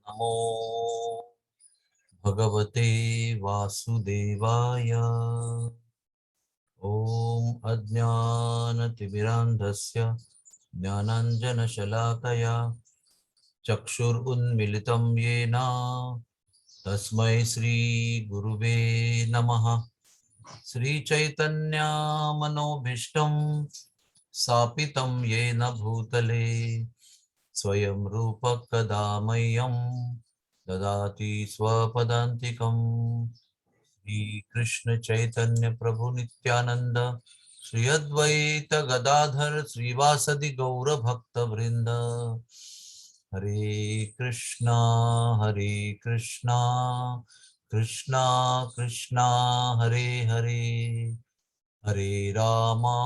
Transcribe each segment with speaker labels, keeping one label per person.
Speaker 1: नमो भगवते वासुदेवाय। ओम अज्ञानतिमिरान्धस्य ज्ञानाञ्जनशलाकया चक्षुरुन्मिलितं येन तस्मै श्रीगुरुवे नमः। श्रीचैतन्यमनोभीष्टं स्थापितं येन भूतले स्वयं रूप कदा मह्यं ददाति स्वपदान्तिकम्। श्री कृष्ण चैतन्य प्रभु नित्यानंद श्री अद्वैत गदाधर श्रीवासदि गौर भक्त वृंद। हरे कृष्णा कृष्णा कृष्णा हरे हरे, हरे रामा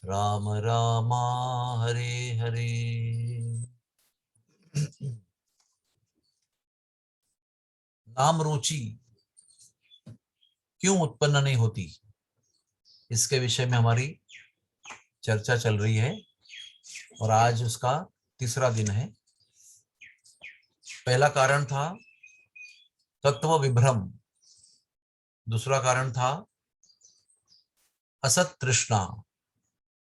Speaker 1: राम राम हरे हरे। नाम रुचि क्यों उत्पन्न नहीं होती, इसके विषय में हमारी चर्चा चल रही है और आज उसका तीसरा दिन है। पहला कारण था तत्व विभ्रम, दूसरा कारण था असत तृष्णा,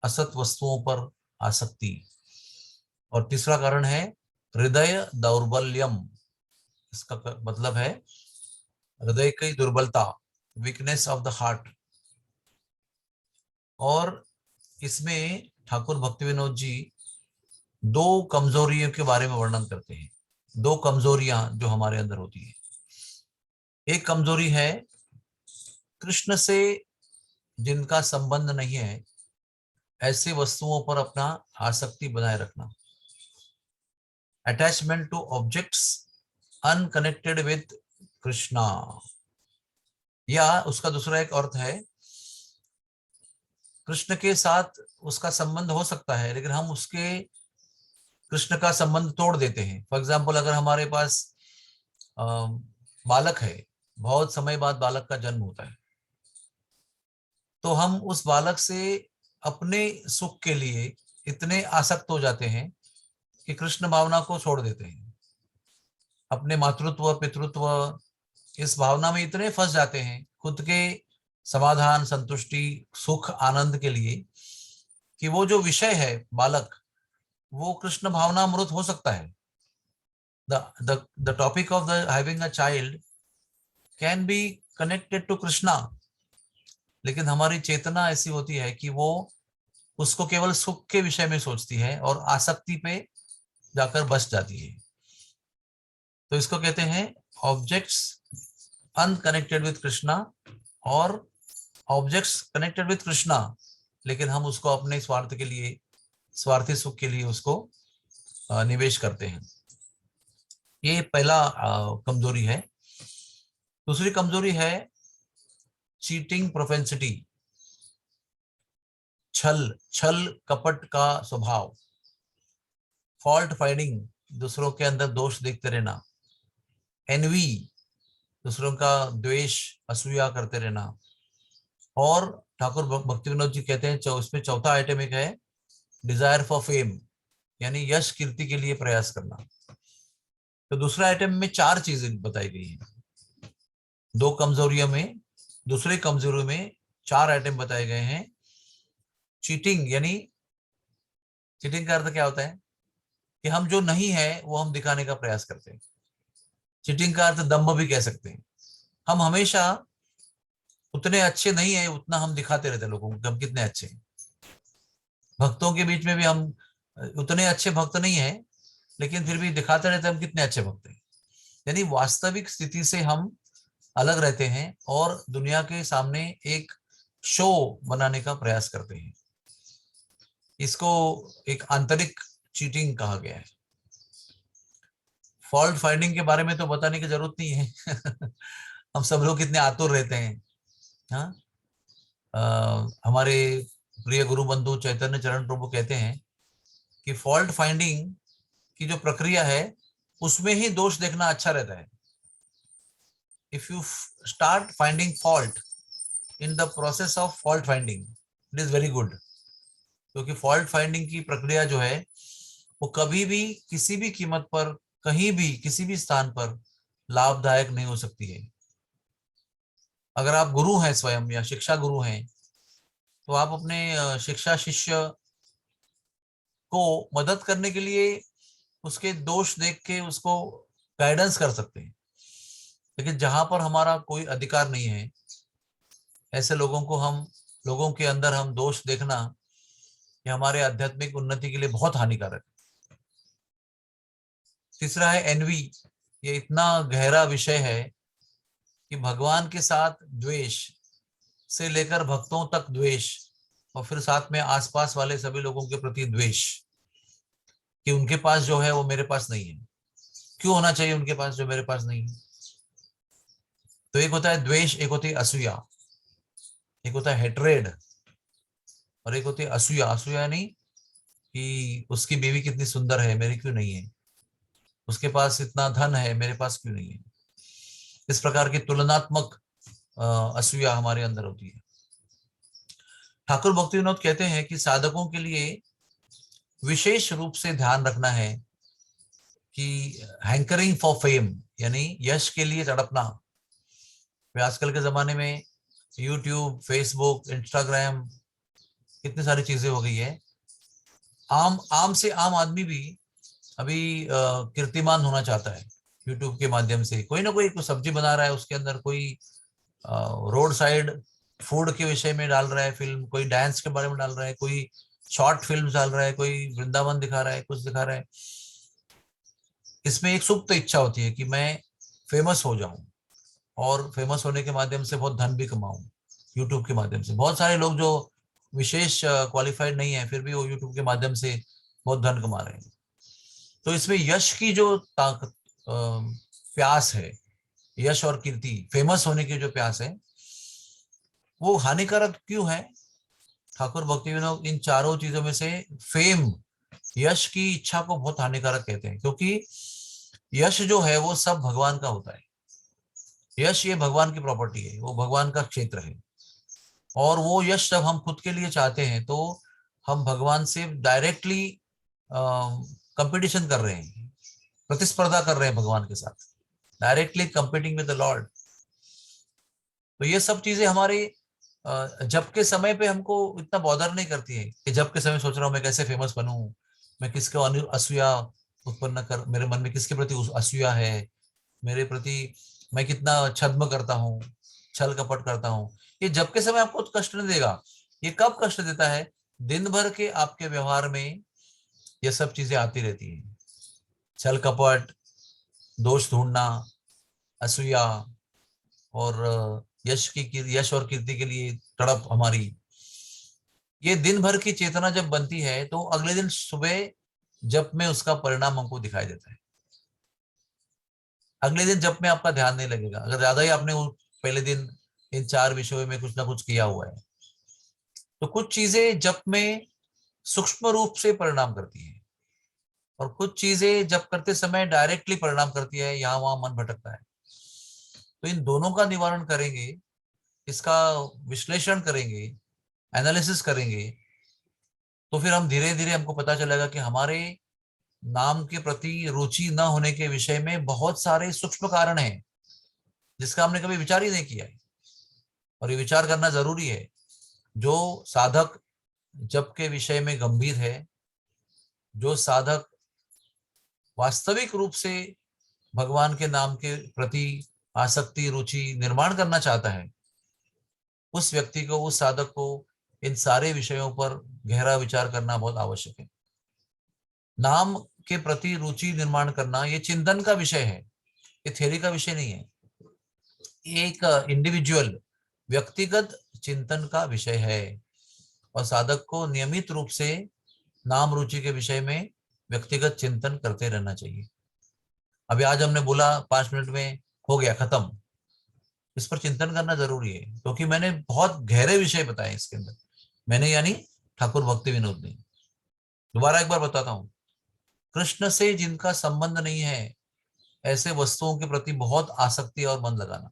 Speaker 1: असत वस्तुओं पर आसक्ति, और तीसरा कारण है हृदय दौर्बल्यम। इसका मतलब है हृदय की दुर्बलता, वीकनेस ऑफ द हार्ट। और इसमें ठाकुर भक्ति विनोद जी दो कमजोरियों के बारे में वर्णन करते हैं। दो कमजोरियां जो हमारे अंदर होती है। एक कमजोरी है कृष्ण से जिनका संबंध नहीं है, ऐसी वस्तुओं पर अपना आसक्ति बनाए रखना, attachment two objects unconnected with Krishna. या उसका दूसरा एक अर्थ है कृष्ण के साथ उसका संबंध हो सकता है लेकिन हम उसके कृष्ण का संबंध तोड़ देते हैं। फॉर एग्जाम्पल, अगर हमारे पास बालक है, बहुत समय बाद बालक का जन्म होता है, तो हम उस बालक से अपने सुख के लिए इतने आसक्त हो जाते हैं कि कृष्ण भावना को छोड़ देते हैं। अपने मातृत्व पितृत्व इस भावना में इतने फंस जाते हैं खुद के समाधान संतुष्टि सुख आनंद के लिए कि वो जो विषय है बालक, वो कृष्ण भावना अमृत हो सकता है। the topic of the having a child can be connected to Krishna, लेकिन हमारी चेतना ऐसी होती है कि वो उसको केवल सुख के विषय में सोचती है और आसक्ति पे जाकर बस जाती है। तो इसको कहते हैं ऑब्जेक्ट्स अनकनेक्टेड विद कृष्णा और ऑब्जेक्ट्स कनेक्टेड विद कृष्णा, लेकिन हम उसको अपने स्वार्थ के लिए, स्वार्थी सुख के लिए उसको निवेश करते हैं। ये पहला कमजोरी है। दूसरी कमजोरी है चीटिंग प्रोपेंसिटी, छल छल कपट का स्वभाव, फॉल्ट फाइंडिंग, दूसरों के अंदर दोष देखते रहना, एनवी, दूसरों का द्वेष असूया करते रहना। और ठाकुर भक्ति विनोद जी कहते हैं इसमें चौथा आइटम एक है डिजायर फॉर फेम, यानी यश कीर्ति के लिए प्रयास करना। तो दूसरे आइटम में चार चीजें बताई गई हैं। दो कमजोरियों में, दूसरे कमजोरी में चार आइटम बताए गए हैं। चीटिंग, यानी चीटिंग का अर्थ क्या होता है कि हम जो नहीं है वो हम दिखाने का प्रयास करते हैं। चीटिंग का अर्थ दम्भ भी कह सकते हैं। हम हमेशा उतने अच्छे नहीं है उतना हम दिखाते रहते हैं लोगों को हम कितने अच्छे हैं। भक्तों के बीच में भी हम उतने अच्छे भक्त नहीं है लेकिन फिर भी दिखाते रहते हैं हम कितने अच्छे भक्त हैं। यानी वास्तविक स्थिति से हम अलग रहते हैं और दुनिया के सामने एक शो बनाने का प्रयास करते हैं। इसको एक आंतरिक चीटिंग कहा गया है। फॉल्ट फाइंडिंग के बारे में तो बताने की जरूरत नहीं है हम सब लोग कितने आतुर रहते हैं। हाँ, हमारे प्रिय गुरु बंधु चैतन्य चरण प्रभु कहते हैं कि फॉल्ट फाइंडिंग की जो प्रक्रिया है उसमें ही दोष देखना अच्छा रहता है। If you start finding fault in the process of fault finding, it is very good. क्योंकि फॉल्ट फाइंडिंग की प्रक्रिया जो है वो कभी भी किसी भी कीमत पर, कहीं भी, किसी भी स्थान पर लाभदायक नहीं हो सकती है। अगर आप गुरु हैं स्वयं या शिक्षा गुरु हैं, तो आप अपने शिक्षा शिष्य को मदद करने के लिए उसके दोष देख के उसको गाइडेंस कर सकते हैं। लेकिन जहां पर हमारा कोई अधिकार नहीं है, ऐसे लोगों के अंदर हम दोष देखना, ये हमारे आध्यात्मिक उन्नति के लिए बहुत हानिकारक है। तीसरा है एनवी। ये इतना गहरा विषय है कि भगवान के साथ द्वेष से लेकर भक्तों तक द्वेष, और फिर साथ में आसपास वाले सभी लोगों के प्रति द्वेष, कि उनके पास जो है वो मेरे पास नहीं है, क्यों होना चाहिए उनके पास जो मेरे पास नहीं है। तो एक होता है द्वेष, एक होती है असूया, एक होता है हेट्रेड, और एक होती है असूया। असूया नहीं कि उसकी बीवी कितनी सुंदर है, मेरी क्यों नहीं है, उसके पास इतना धन है, मेरे पास क्यों नहीं है। इस प्रकार की तुलनात्मक असूया हमारे अंदर होती है। ठाकुर भक्ति विनोद कहते हैं कि साधकों के लिए विशेष रूप से ध्यान रखना है कि हैंकरिंग फॉर फेम, यानी यश के लिए तड़पना। आजकल के जमाने में यूट्यूब, फेसबुक, इंस्टाग्राम, कितनी सारी चीजें हो गई है। आम आम से आम आदमी भी अभी कीर्तिमान होना चाहता है। यूट्यूब के माध्यम से कोई ना कोई सब्जी बना रहा है, उसके अंदर कोई रोड साइड फूड के विषय में डाल रहा है फिल्म, कोई डांस के बारे में डाल रहा है, कोई शॉर्ट फिल्म डाल रहा है, कोई वृंदावन दिखा रहा है, कुछ दिखा रहा है। इसमें एक सुप्त इच्छा होती है कि मैं फेमस हो जाऊं, और फेमस होने के माध्यम से बहुत धन भी कमाऊं। यूट्यूब के माध्यम से बहुत सारे लोग जो विशेष क्वालिफाइड नहीं है, फिर भी वो यूट्यूब के माध्यम से बहुत धन कमा रहे हैं। तो इसमें यश की जो ताकत, प्यास है, यश और कीर्ति, फेमस होने की जो प्यास है, वो हानिकारक क्यों है? ठाकुर भक्ति विनोद इन चारों चीजों में से फेम, यश की इच्छा को बहुत हानिकारक कहते हैं, क्योंकि यश जो है वो सब भगवान का होता है। यश ये भगवान की प्रॉपर्टी है, वो भगवान का क्षेत्र है। और वो यश जब हम खुद के लिए चाहते हैं, तो हम भगवान से डायरेक्टली कंपटीशन कर रहे हैं, प्रतिस्पर्धा कर रहे हैं भगवान के साथ, directly competing with the Lord. तो ये सब चीजें हमारे जब के समय पे हमको इतना बॉदर नहीं करती है कि जब के समय सोच रहा हूँ मैं कैसे फेमस बनूं, मैं किसको असूया उत्पन्न कर, मेरे मन में किसके प्रति असूया है, मेरे प्रति मैं कितना छद्म करता हूँ, छल कपट करता हूँ। ये जब के समय आपको कष्ट नहीं देगा। ये कब कष्ट देता है? दिन भर के आपके व्यवहार में ये सब चीजें आती रहती है, छल कपट, दोष ढूंढना, असूया, और यश और कीर्ति के लिए तड़प हमारी। ये दिन भर की चेतना जब बनती है, तो अगले दिन सुबह जब में उसका परिणाम हमको दिखाई देता है। अगले दिन जब में आपका ध्यान नहीं लगेगा, अगर ज्यादा ही आपने पहले दिन इन चार विषयों में कुछ ना कुछ किया हुआ है। तो कुछ चीजें जब में सूक्ष्म रूप से परिणाम करती है, और कुछ चीजें जब करते समय डायरेक्टली परिणाम करती है, यहाँ वहां मन भटकता है। तो इन दोनों का निवारण करेंगे, इसका विश्लेषण करेंगे, एनालिसिस करेंगे, तो फिर हम धीरे धीरे हमको पता चलेगा कि हमारे नाम के प्रति रुचि न होने के विषय में बहुत सारे सूक्ष्म कारण हैं, जिसका हमने कभी विचार ही नहीं किया है। और ये विचार करना जरूरी है। जो साधक जप के विषय में गंभीर है, जो साधक वास्तविक रूप से भगवान के नाम के प्रति आसक्ति, रुचि निर्माण करना चाहता है, उस व्यक्ति को, उस साधक को इन सारे विषयों पर गहरा विचार करना बहुत आवश्यक है। नाम के प्रति रुचि निर्माण करना ये चिंतन का विषय है, ये थ्योरी का विषय नहीं है। एक इंडिविजुअल, व्यक्तिगत चिंतन का विषय है, और साधक को नियमित रूप से नाम रुचि के विषय में व्यक्तिगत चिंतन करते रहना चाहिए। अभी आज हमने बोला 5 मिनट में हो गया खत्म, इस पर चिंतन करना जरूरी है, क्योंकि मैंने बहुत गहरे विषय बताए इसके अंदर। मैंने यानी ठाकुर भक्ति विनोद ने। दोबारा एक बार बताता हूँ, कृष्ण से जिनका संबंध नहीं है, ऐसे वस्तुओं के प्रति बहुत आसक्ति और मन लगाना,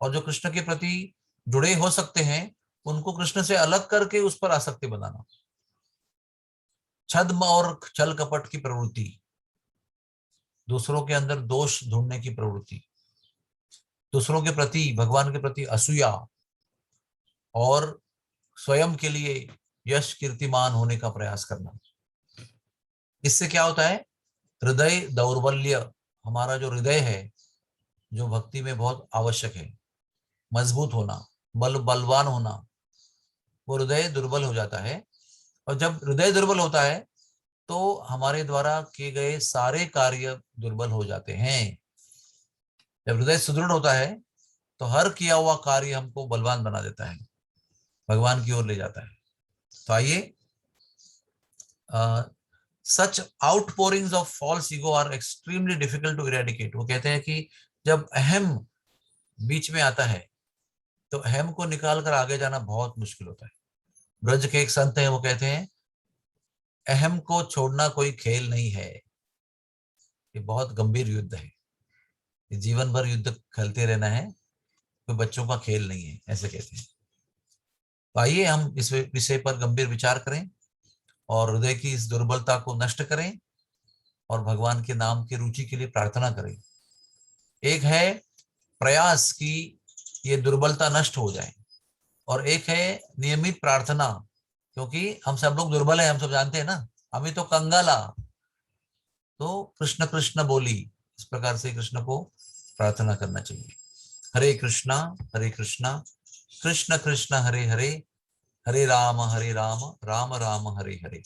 Speaker 1: और जो कृष्ण के प्रति जुड़े हो सकते हैं, उनको कृष्ण से अलग करके उस पर आसक्ति बनाना। छद्म और छल कपट की प्रवृत्ति, दूसरों के अंदर दोष ढूंढने की प्रवृत्ति, दूसरों के प्रति, भगवान के प्रति असूया, और स्वयं के लिए यश कीर्तिमान होने का प्रयास करना। इससे क्या होता है? हृदय दौर्बल्य, हमारा जो हृदय है, जो भक्ति में बहुत आवश्यक है, मजबूत होना, बलवान होना, वो हृदय दुर्बल हो जाता है। और जब हृदय दुर्बल होता है तो हमारे द्वारा किए गए सारे कार्य दुर्बल हो जाते हैं। जब हृदय सुदृढ़ होता है तो हर किया हुआ कार्य हमको बलवान बना देता है, भगवान की ओर ले जाता है। तो आइए, such outpourings of false ego are extremely difficult to eradicate. वो कहते हैं कि जब अहम बीच में आता है तो अहम को निकाल कर आगे जाना बहुत मुश्किल होता है। ब्रज के एक संत हैं, वो कहते हैं अहम को छोड़ना कोई खेल नहीं है, ये बहुत गंभीर युद्ध है, ये जीवन भर युद्ध खेलते रहना है, कोई बच्चों का खेल नहीं है, ऐसे कहते हैं। तो आइए हम इस विषय पर गंभीर विचार करें और हृदय की इस दुर्बलता को नष्ट करें और भगवान के नाम की रुचि के लिए प्रार्थना करें। एक है प्रयास की ये दुर्बलता नष्ट हो जाए, और एक है नियमित प्रार्थना, क्योंकि हम सब लोग दुर्बल हैं, हम सब जानते हैं ना, अभी तो कंगाला, तो कृष्ण कृष्ण बोली, इस प्रकार से कृष्ण को प्रार्थना करना चाहिए। हरे कृष्णा कृष्ण कृष्ण हरे हरे, हरे राम राम राम हरे हरे।